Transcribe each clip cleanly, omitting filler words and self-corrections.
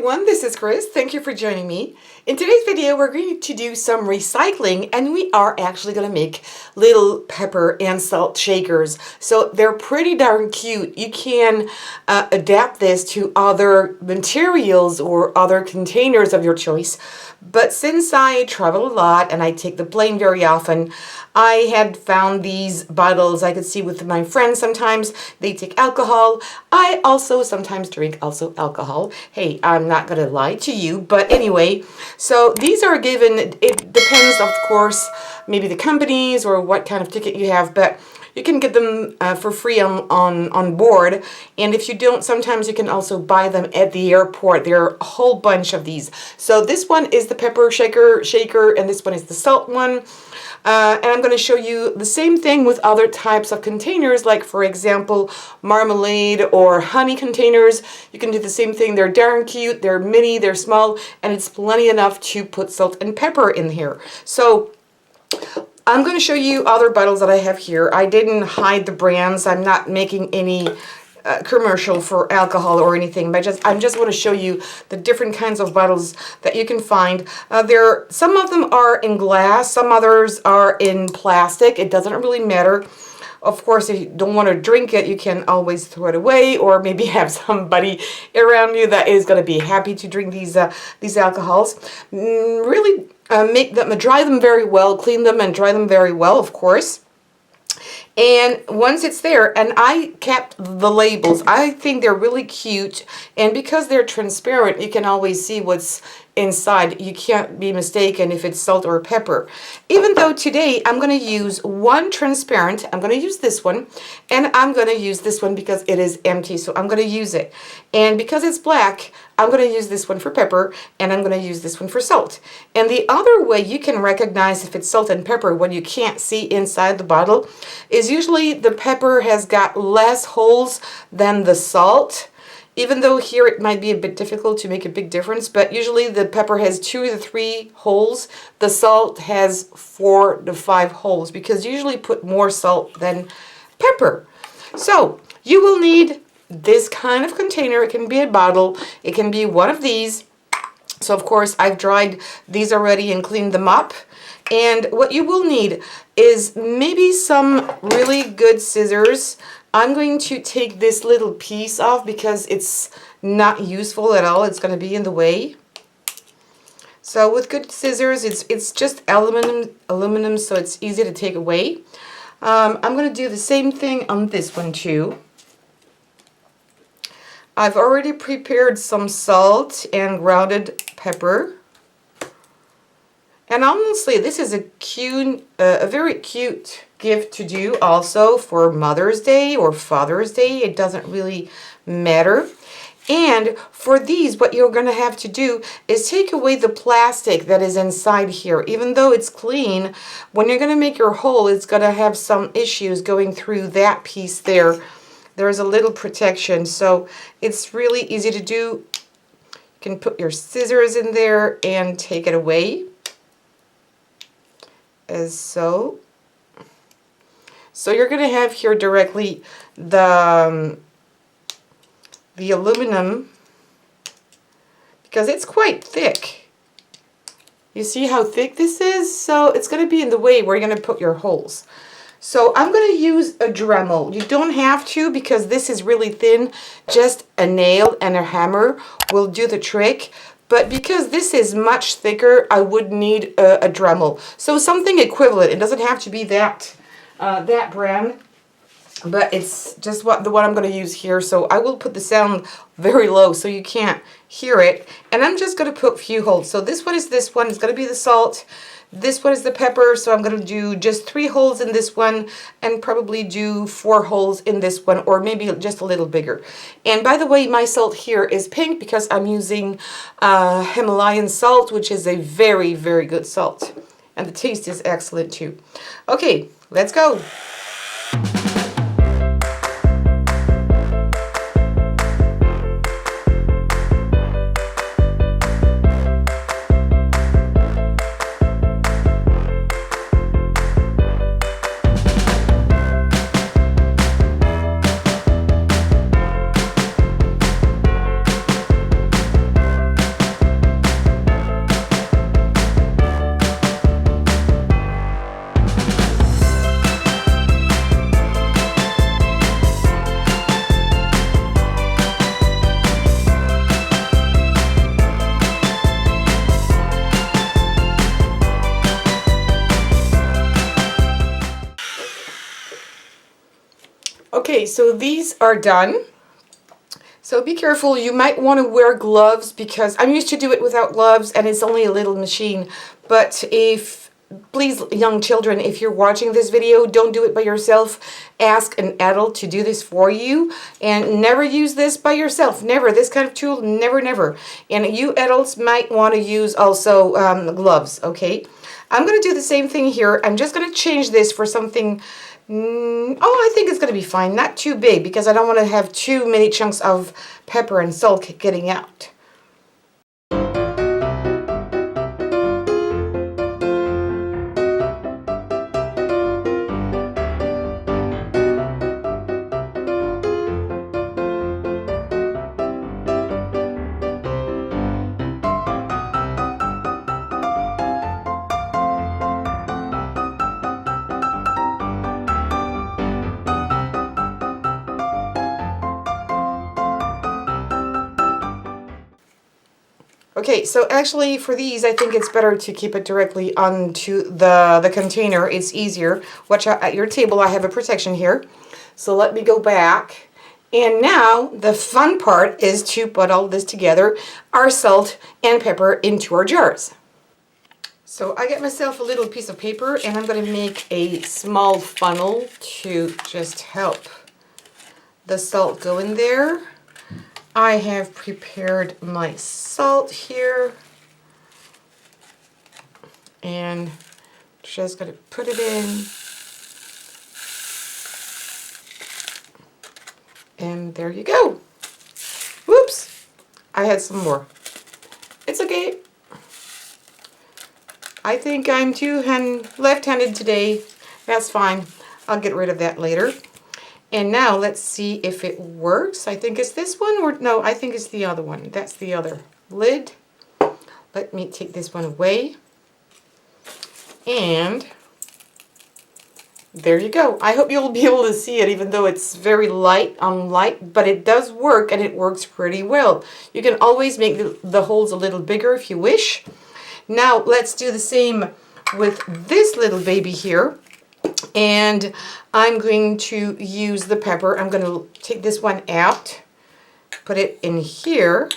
everyone, this is Chris. Thank you for joining me. In today's video, we're going to do some recycling, and we are actually going to make little pepper and salt shakers. So they're pretty darn cute. You can adapt this to other materials or other containers of your choice. But since I travel a lot and I take the plane very often, I had found these bottles I could see with my friends. Sometimes they take alcohol. I also sometimes drink alcohol. Hey, I'm not going to lie to you, but anyway, so these are given, it depends, of course, maybe the companies or what kind of ticket you have, but you can get them for free on board. And if you don't, sometimes you can also buy them at the airport. There are a whole bunch of these. So this one is the pepper shaker, and this one is the salt one. And I'm going to show you the same thing with other types of containers, like for example, marmalade or honey containers. You can do the same thing. They're darn cute, they're mini, they're small, and it's plenty enough to put salt and pepper in here. So I'm going to show you other bottles that I have here. I didn't hide the brands. I'm not making any commercial for alcohol or anything, but I just want to show you the different kinds of bottles that you can find. Some of them are in glass, some others are in plastic. It doesn't really matter. Of course, if you don't want to drink it, you can always throw it away, or maybe have somebody around you that is going to be happy to drink these alcohols. Really make them, dry them very well, clean them and dry them very well, of course. And once it's there, and I kept the labels, I think they're really cute, and because they're transparent, you can always see what's inside. You can't be mistaken if it's salt or pepper. Even though today I'm going to use one transparent, I'm going to use this one, and I'm going to use this one because it is empty, so I'm going to use it. And because it's black, I'm going to use this one for pepper, and I'm going to use this one for salt. And the other way you can recognize if it's salt and pepper when you can't see inside the bottle is usually the pepper has got less holes than the salt. Even though here it might be a bit difficult to make a big difference, but usually the pepper has 2 to 3 holes. The salt has 4 to 5 holes because you usually put more salt than pepper. So you will need this kind of container. It can be a bottle. It can be one of these. So of course I've dried these already and cleaned them up. And what you will need is maybe some really good scissors. I'm going to take this little piece off because it's not useful at all. It's going to be in the way. So with good scissors, it's just aluminum, so it's easy to take away. I'm going to do the same thing on this one too. I've already prepared some salt and grounded pepper. And honestly, this is a very cute gift to do also for Mother's Day or Father's Day. It doesn't really matter. And for these, what you're going to have to do is take away the plastic that is inside here. Even though it's clean, when you're going to make your hole, it's going to have some issues going through that piece there. There's a little protection, so it's really easy to do. You can put your scissors in there and take it away. As so. So you're going to have here directly the aluminum, because it's quite thick. You see how thick this is? So it's going to be in the way where you're going to put your holes. So I'm going to use a Dremel. You don't have to because this is really thin. Just a nail and a hammer will do the trick. But because this is much thicker, I would need a Dremel. So something equivalent. It doesn't have to be that brand, but it's just the one I'm going to use here. So I will put the sound very low so you can't hear it. And I'm just going to put a few holes. So this one is this one. It's going to be the salt. This one is the pepper, so I'm going to do just 3 holes in this one and probably do 4 holes in this one, or maybe just a little bigger. And by the way, my salt here is pink because I'm using Himalayan salt, which is a very, very good salt. And the taste is excellent too. Okay, let's go. Okay, so these are done. So be careful, you might want to wear gloves because I'm used to do it without gloves and it's only a little machine. But please, young children, if you're watching this video, don't do it by yourself. Ask an adult to do this for you, and never use this by yourself. Never. This kind of tool, never, never. And you adults might want to use also gloves, okay? I'm going to do the same thing here. I'm just going to change this for something, I think it's going to be fine. Not too big because I don't want to have too many chunks of pepper and salt getting out. Okay, so actually for these, I think it's better to keep it directly onto the container. It's easier. Watch out at your table. I have a protection here. So let me go back. And now the fun part is to put all this together, our salt and pepper, into our jars. So I get myself a little piece of paper and I'm going to make a small funnel to just help the salt go in there. I have prepared my salt here and just going to put it in, and there you go. Whoops, I had some more. It's okay. I think I'm left-handed today. That's fine. I'll get rid of that later. And now let's see if it works. I think it's this one, or no, I think it's the other one. That's the other lid. Let me take this one away. And there you go. I hope you'll be able to see it, even though it's very light on light, but it does work and it works pretty well. You can always make the holes a little bigger if you wish. Now let's do the same with this little baby here. And I'm going to use the pepper. I'm going to take this one out, put it in here.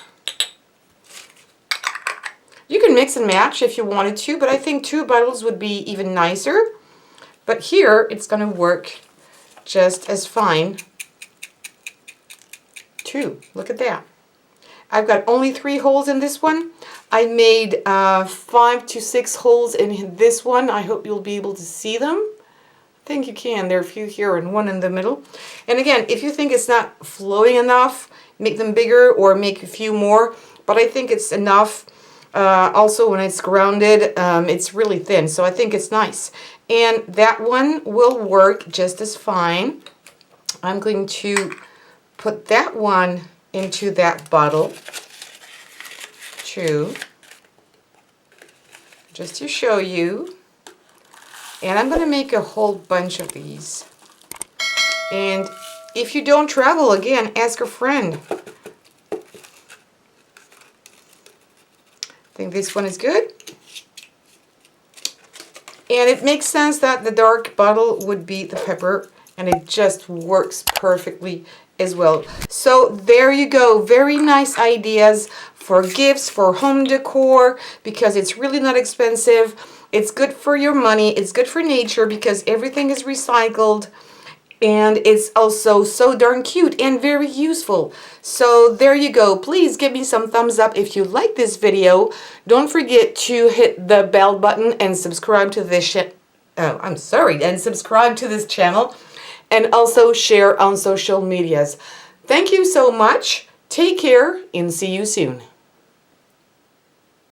You can mix and match if you wanted to, but I think 2 bottles would be even nicer. But here, it's going to work just as fine, too. Look at that. I've got only 3 holes in this one. I made 5 to 6 holes in this one. I hope you'll be able to see them. I think you can. There are a few here and one in the middle. And again, if you think it's not flowing enough, make them bigger or make a few more. But I think it's enough. Also, when it's grounded, it's really thin, so I think it's nice. And that one will work just as fine. I'm going to put that one into that bottle too, just to show you. And I'm going to make a whole bunch of these. And if you don't travel, again, ask a friend. I think this one is good. And it makes sense that the dark bottle would be the pepper, and it just works perfectly as well. So there you go. Very nice ideas for gifts, for home decor, because it's really not expensive. It's good for your money. It's good for nature because everything is recycled. And it's also so darn cute and very useful. So there you go. Please give me some thumbs up if you like this video. Don't forget to hit the bell button and subscribe to this subscribe to this channel. And also share on social medias. Thank you so much. Take care and see you soon.